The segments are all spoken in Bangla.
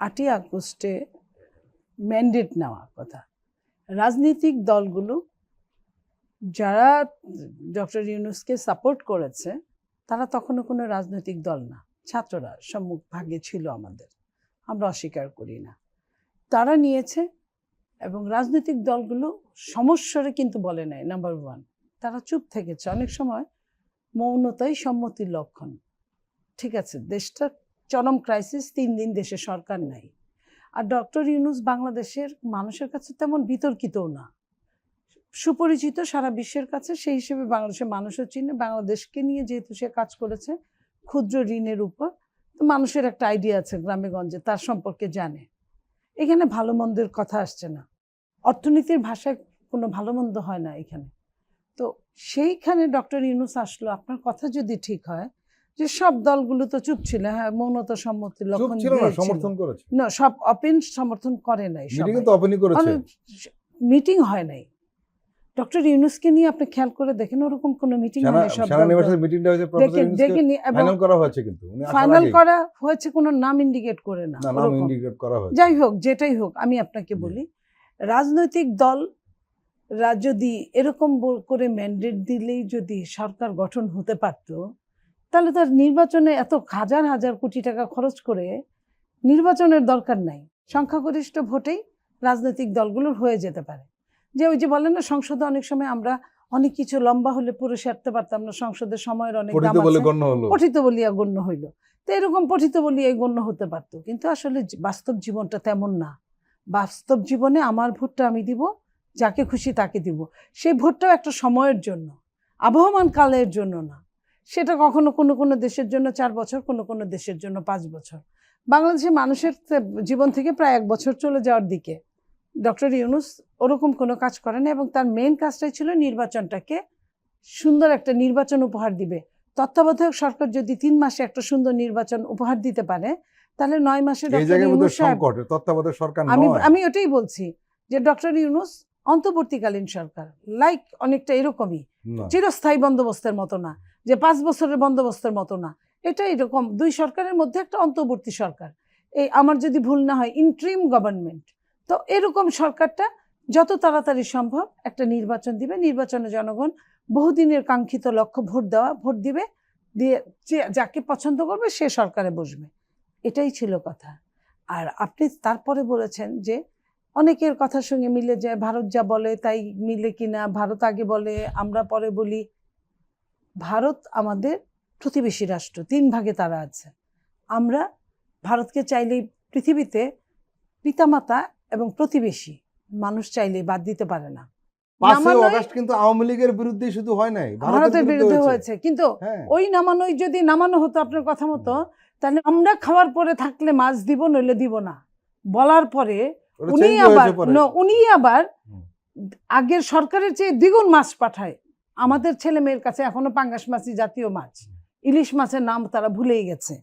8ই আগস্টে ম্যান্ডেট নেওয়ার কথা। রাজনৈতিক দলগুলো যারা ডক্টর ইউনূসকে সাপোর্ট করেছে তারা তখনও কোনো রাজনৈতিক দল না, ছাত্ররা সম্মুখভাগে ছিল আমাদের, আমরা অস্বীকার করি না। তারা নিয়েছে এবং রাজনৈতিক দলগুলো সমস্যারে কিন্তু বলে নাই। নাম্বার 1, তারা চুপ থেকেছে। অনেক সময় মৌনতাই সম্মতির লক্ষণ। ঠিক আছে, দেশটা চরম ক্রাইসিস, 3 দিন দেশে সরকার নাই। আর ডক্টর ইউনূস বাংলাদেশের মানুষের কাছে তেমন বিতর্কিতও না, সুপরিচিত সারা বিশ্বের কাছে। সেই হিসেবে বাংলাদেশের মানুষও চিনে। বাংলাদেশকে নিয়ে যেহেতু সে কাজ করেছে ক্ষুদ্র ঋণের উপর, তো মানুষের একটা আইডিয়া আছে, গ্রামে গঞ্জে তার সম্পর্কে জানে। এখানে ভালো মন্দের কথা আসছে না, অর্থনীতির ভাষায় কোনো ভালো মন্দ হয় না এখানে। তো সেইখানে ডক্টর ইউনূস আসলো। আপনার কথা যদি ঠিক হয় যে সব দলগুলো তো চুপ ছিল, হ্যাঁ, মৌনতা সম্মতির লক্ষণ সমর্থন করেছে না, সব ওপেন সমর্থন করে নাই, মিটিং হয় নাই। ডক্টর ইউনূসকে নিয়ে আপনি খেয়াল করে দেখেন, ওরকম কোনো মিটিং হয়নি। সব ফাইনাল করা হয়েছে, কোনো নাম ইন্ডিকেট করে না। যাই হোক, যেটাই হোক, আমি আপনাকে বলি, রাজনৈতিক দল যদি এরকম করে ম্যান্ডেট দিলেই যদি সরকার গঠন হতে পারত, তাহলে তার নির্বাচনে এত হাজার হাজার কোটি টাকা খরচ করে নির্বাচনের দরকার নাই। সংখ্যাগরিষ্ঠ ভোটেই রাজনৈতিক দলগুলোর হয়ে যেতে পারে। যে ওই যে বলেন না, সংসদে অনেক সময় আমরা অনেক কিছু লম্বা হলে পুরো সারতে পারতাম না, সংসদের সময়ের অনেক দাম আছে, পঠিত বলিয়া গণ্য হইল। তো এরকম পঠিত বলিয়া গণ্য হতে পারতো, কিন্তু আসলে বাস্তব জীবনটা তেমন না। বাস্তব জীবনে আমার ভোটটা আমি দিব, যাকে খুশি তাকে দিব। সেই ভোটটাও একটা সময়ের জন্য, আবহমান কালের জন্য না। সেটা কখনো কোনো কোনো দেশের জন্য 4 বছর, কোনো কোনো দেশের জন্য 5 বছর। বাংলাদেশের মানুষের জীবন থেকে প্রায় 1 বছর চলে যাওয়ার দিকে। ডক্টর ইউনূস ওরকম কোনো কাজ করেন এবং তার মেইন কাজটাই ছিল নির্বাচনটাকে সুন্দর একটা নির্বাচন উপহার দিবে। তত্ত্বাবধায়ক সরকার যদি 3 মাসে একটা সুন্দর নির্বাচন উপহার দিতে পারে, তাহলে 9 মাসে আমি ওটাই বলছি যে ডক্টর ইউনূস অন্তর্বর্তীকালীন সরকার, লাইক অনেকটা এরকমই, চিরস্থায়ী বন্দোবস্তের মতো না, যে 5 বছরের বন্দোবস্তের মতো না। এটা এরকম 2 সরকারের মধ্যে একটা অন্তর্বর্তী সরকার। এই আমার যদি ভুল না হয় ইন্ট্রিম গভর্নমেন্ট। তো এরকম সরকারটা যত তাড়াতাড়ি সম্ভব একটা নির্বাচন দিবে, নির্বাচনে জনগণ বহুদিনের কাঙ্ক্ষিত লক্ষ্য ভোট দিবে, দিয়ে যাকে পছন্দ করবে সে সরকারে বসবে। এটাই ছিল কথা। আর আপনি তারপরে বলেছেন যে অনেকের কথার সঙ্গে মিলে যায়, ভারত যা বলে তাই মিলে কিনা, ভারত আগে বলে আমরা পরে বলি। ভারত আমাদের প্রতিবেশী রাষ্ট্র, 3 ভাগে তারা আছে। আমরা ভারতকে চাইলেই পৃথিবীতে পিতামাতা এবং প্রতিবেশী, মানুষ চাইলেই বাদ দিতে পারে না। 5 আগস্ট কিন্তু আওয়ামী লীগের বিরুদ্ধে শুধু হয় নাই, ভারতের বিরুদ্ধে হয়েছে। কিন্তু ওই নামানোই যদি নামানো হতো আপনার কথা মতো, তাহলে আমরা খাওয়ার পরে থাকলে মাছ দিব, নইলে দিব না বলার পরে উনি আবার আগের সরকারের চেয়ে দ্বিগুণ মাছ পাঠায়। আমাদের ছেলে মেয়ের কাছে এখনো পাঙ্গাস মাছই জাতীয় মাছ, ইলিশ মাছের নাম তারা ভুলেই গেছে।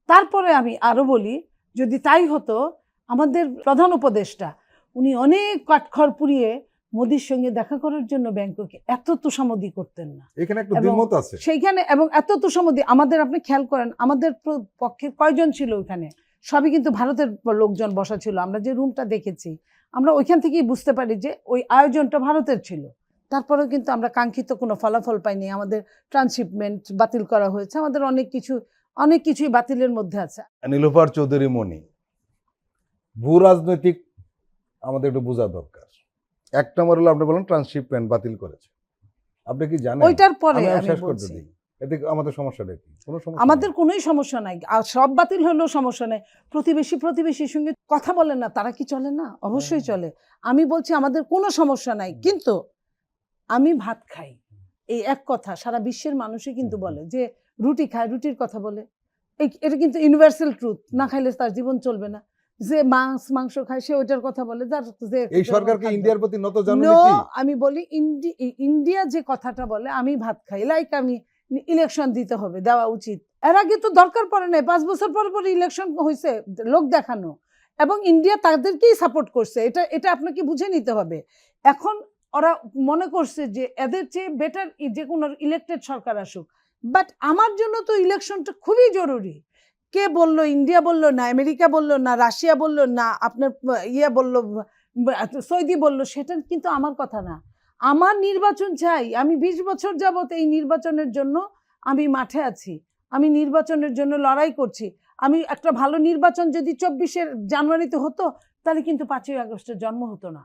তারপরে আমি আরো বলি, যদি তাই হতো, আমাদের প্রধান উপদেষ্টা উনি অনেক কাঠখড় পুড়িয়ে মোদির সঙ্গে দেখা করার জন্য ব্যাংককে এত তোষামোদি করতেন না। সেইখানে এবং এত তোষামোদি আমাদের, আপনি খেয়াল করেন আমাদের পক্ষে কয়জন ছিল ওইখানে, সবই কিন্তু ভারতের লোকজন বসা ছিল। আমরা যে রুমটা দেখেছি, আমরা ওইখান থেকেই বুঝতে পারি যে ওই আয়োজনটা ভারতের ছিল। তারপরেও কিন্তু আমরা কাঙ্ক্ষিত কোনো ফলাফল পাইনি। আমাদের ট্রান্সশিপমেন্ট বাতিল করা হয়েছে, আমাদের অনেক কিছুই বাতিলের মধ্যে আছে। নীলুফার চৌধুরী মনি, ভূ রাজনৈতিক আমাদের একটু বোঝা দরকার। 1 নম্বর হলো আপনি বলেন ট্রান্সশিপমেন্ট বাতিল করেছে, আপনি কি জানেন? ওইটার পরে আমি শেষ করতে দিই, এতে আমাদের সমস্যাটা কি? কোনো সমস্যা আমাদের কোনোই সমস্যা নাই, আর সব বাতিল হলেও সমস্যা নাই। প্রতিবেশীর সঙ্গে কথা বলেন না, তারা কি চলে না? অবশ্যই চলে। আমি বলছি আমাদের কোনো সমস্যা নাই, কিন্তু আমি ভাত খাই, এই এক কথা সারা বিশ্বের মানুষই কিন্তু বলে। যে রুটি খায়, রুটির কথা বলে, এটা কিন্তু ইউনিভার্সাল ট্রুথ। না খাইলে তার জীবন চলবে না। যে মাংস খায় সে ওইটার কথা বলে। এই সরকারকে ইন্ডিয়ার প্রতি নত জানুনি কি? আমি বলি ইন্ডিয়া যে কথাটা বলে, আমি ভাত খাই, লাইক আমি ইলেকশন দিতে হবে, দেওয়া উচিত। এর আগে তো দরকার পড়ে নাই, 5 বছর পর পর ইলেকশন হয়েছে, লোক দেখানো, এবং ইন্ডিয়া তাদেরকেই সাপোর্ট করছে। এটা আপনাকে বুঝে নিতে হবে। এখন ওরা মনে করছে যে এদের চেয়ে বেটার যে কোনো ইলেক্টেড সরকার আসুক, বাট আমার জন্য তো ইলেকশনটা খুবই জরুরি। কে বললো? ইন্ডিয়া বললো না, আমেরিকা বললো না, রাশিয়া বললো না, আপনার বললো, সৌদি বললো, সেটা কিন্তু আমার কথা না। আমার নির্বাচন চাই। আমি 20 বছর যাবত এই নির্বাচনের জন্য আমি মাঠে আছি, আমি নির্বাচনের জন্য লড়াই করছি। আমি একটা ভালো নির্বাচন যদি 24শে জানুয়ারিতে হতো, তাহলে কিন্তু 5ই আগস্টের জন্ম হতো না।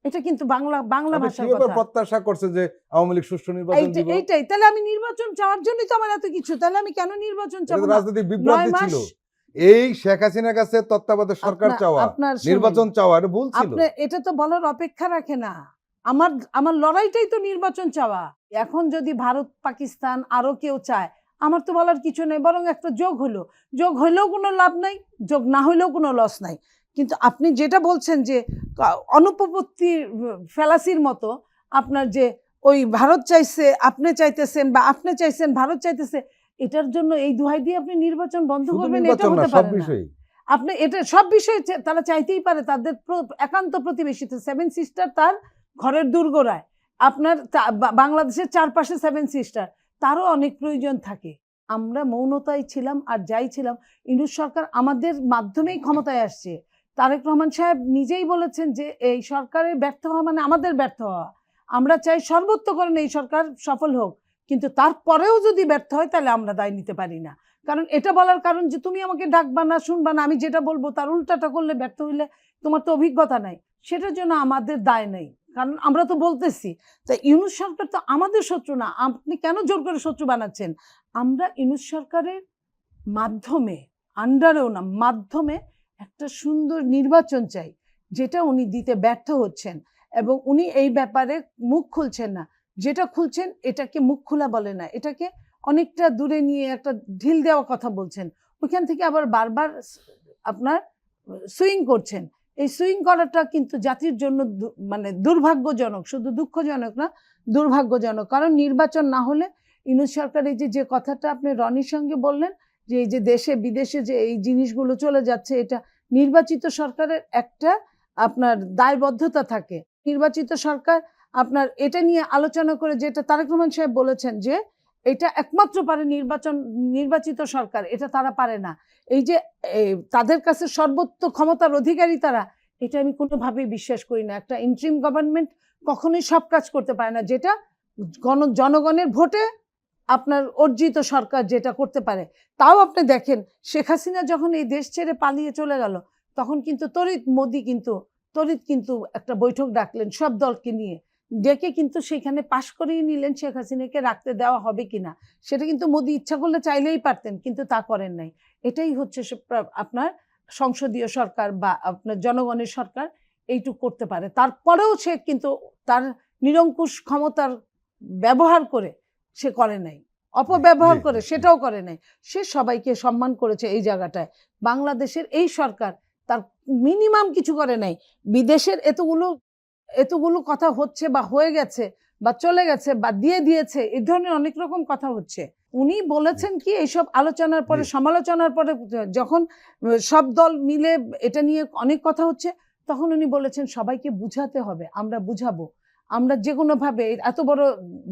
এটা কিন্তু বাংলা ভাষার কথা। প্রত্যাশা করছে যে আওয়ামী লীগ সুষ্ঠু নির্বাচন দিবে, এইটাই। তাহলে আমি নির্বাচন চাওয়ার জন্যই তো আমার এত কিছু, তাহলে আমি কেন নির্বাচন চাবো না? রাজনৈতিক বিভ্রান্তি ছিল। এই শেখ হাসিনার কাছে তত্ত্বাবধায়ক সরকার চাওয়া, নির্বাচন চাওয়া, এটা ভুল ছিল। আপনি এটা তো বলার অপেক্ষা রাখে না। আমার লড়াইটাই তো নির্বাচন চাওয়া। এখন যদি ভারত, পাকিস্তান আরো কেউ চায়, আমার তো বলার কিছু নেই, বরং একটা যোগ হইলেও কোনো লাভ নাই, যোগ না হইলেও কোনো লস নাই। কিন্তু আপনি যেটা বলছেন যে অনুপপত্তি ফেলাসির মতো, আপনার যে ওই ভারত চাইছে আপনি চাইতেছেন, বা আপনি চাইছেন ভারত চাইতেছে, এটার জন্য এই দোহাই দিয়ে আপনি নির্বাচন বন্ধ করবেন, এটা হতে পারে না। আপনি এটা সব বিষয়ে তারা চাইতেই পারে, তাদের একান্ত প্রতিবেশীতে। 7 সিস্টার তার ঘরের দুর্গরায়, আপনার বাংলাদেশের চারপাশে 7 সিস্টার, তারও অনেক প্রয়োজন থাকে। আমরা মৌনতায় ছিলাম, আর যাই ছিলাম, ইউনূস সরকার আমাদের মাধ্যমেই ক্ষমতায় আসছে। তারেক রহমান সাহেব নিজেই বলেছেন যে এই সরকারের ব্যর্থ হওয়া মানে আমাদের ব্যর্থ হওয়া। আমরা চাই সর্বোচ্চকরণে এই সরকার সফল হোক, কিন্তু তারপরেও যদি ব্যর্থ হয় তাহলে আমরা দায় নিতে পারি না। কারণ এটা বলার কারণ যে তুমি আমাকে ডাকবা না, শুনবা না, আমি যেটা বলবো তার উল্টাটা করলে ব্যর্থ হইলে তোমার তো অভিজ্ঞতা নাই, সেটার জন্য আমাদের দায় নেই। কারণ আমরা তো বলতেছি, তাই ইউনূস সরকার তো আমাদের শত্রু না। আপনি কেন জোর করে শত্রু বানাচ্ছেন? আমরা ইউনূস সরকারের মাধ্যমে, আন্ডারেও না, মাধ্যমে একটা সুন্দর নির্বাচন চাই, যেটা উনি দিতে ব্যর্থ হচ্ছেন, এবং উনি এই ব্যাপারে মুখ খুলছেন না। যেটা খুলছেন এটাকে মুখ খোলা বলে না, এটাকে অনেকটা দূরে নিয়ে একটা ঢিল দেওয়া কথা বলছেন, ওইখান থেকে আবার বারবার আপনার সুইং করছেন। এই সুইং করাটা কিন্তু জাতির জন্য মানে দুর্ভাগ্যজনক, শুধু দুঃখজনক না, দুর্ভাগ্যজনক। কারণ নির্বাচন না হলে ইউনূস সরকার এই যে কথাটা আপনি রনির সঙ্গে বললেন, যে এই যে দেশে বিদেশে যে এই জিনিসগুলো চলে যাচ্ছে, এটা নির্বাচিত সরকারের একটা আপনার দায়বদ্ধতা থাকে। নির্বাচিত সরকার আপনার এটা নিয়ে আলোচনা করে, যেটা তারেক রহমান সাহেব বলেছেন যে এটা একমাত্র পারে নির্বাচিত সরকার, এটা তারা পারে না। এই যে তাদের কাছে সর্বোচ্চ ক্ষমতার অধিকারী তারা, এটা আমি কোনোভাবেই বিশ্বাস করি না। একটা ইন্টারিম গভর্নমেন্ট কখনোই সব কাজ করতে পারে না, যেটা জনগণের ভোটে আপনার অর্জিত সরকার যেটা করতে পারে। তাও আপনি দেখেন, শেখ হাসিনা যখন এই দেশ ছেড়ে পালিয়ে চলে গেল, তখন কিন্তু মোদি কিন্তু একটা বৈঠক ডাকলেন সব দলকে নিয়ে, ডেকে কিন্তু সেখানে পাশ করিয়ে নিলেন শেখ হাসিনাকে রাখতে দেওয়া হবে কিনা। সেটা কিন্তু মোদি ইচ্ছা করলে চাইলেই পারতেন, কিন্তু তা করেন নাই। এটাই হচ্ছে আপনার সংসদীয় সরকার বা আপনার জনগণের সরকার, এইটুক করতে পারে। তারপরেও সে কিন্তু তার নিরঙ্কুশ ক্ষমতার ব্যবহার করে সে করে নাই, অপব্যবহার করে সেটাও করে নাই। সে সবাইকে সম্মান করেছে এই জায়গাটায়। বাংলাদেশের এই সরকার তার মিনিমাম কিছু করে নাই। বিদেশের এতগুলো কথা হচ্ছে বা হয়ে গেছে বা চলে গেছে বা দিয়েছে, এই ধরনের অনেক রকম কথা হচ্ছে। উনি বলেছেন কি, এইসব আলোচনার পরে, সমালোচনার পরে, যখন সব দল মিলে এটা নিয়ে অনেক কথা হচ্ছে, তখন উনি বলেছেন সবাইকে বুঝাতে হবে, আমরা বুঝাবো, আমরা যে কোনো ভাবে এত বড়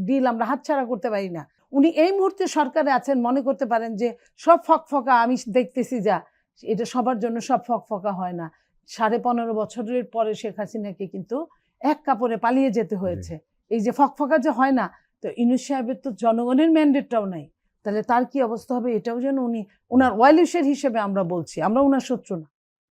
ডিল আমরা হাতছাড়া করতে পারি না। উনি এই মুহূর্তে সরকারে আছেন, মনে করতে পারেন যে সব ফকফকা আমি দেখতেছি, যা এটা সবার জন্য সব ফকফকা হয় না। 15.5 বছরের পরে শেখ হাসিনাকে কিন্তু এক কাপড়ে পালিয়ে যেতে হয়েছে। এই যে ফকফকা যে হয় না, তো ইউনূস সাহেবের তো জনগণের ম্যান্ডেটটাও নাই, তাহলে তার কি অবস্থা হবে, এটাও যেন উনি ওনার ওয়েল উইশার হিসেবে আমরা বলছি, আমরা ওনার শত্রু না।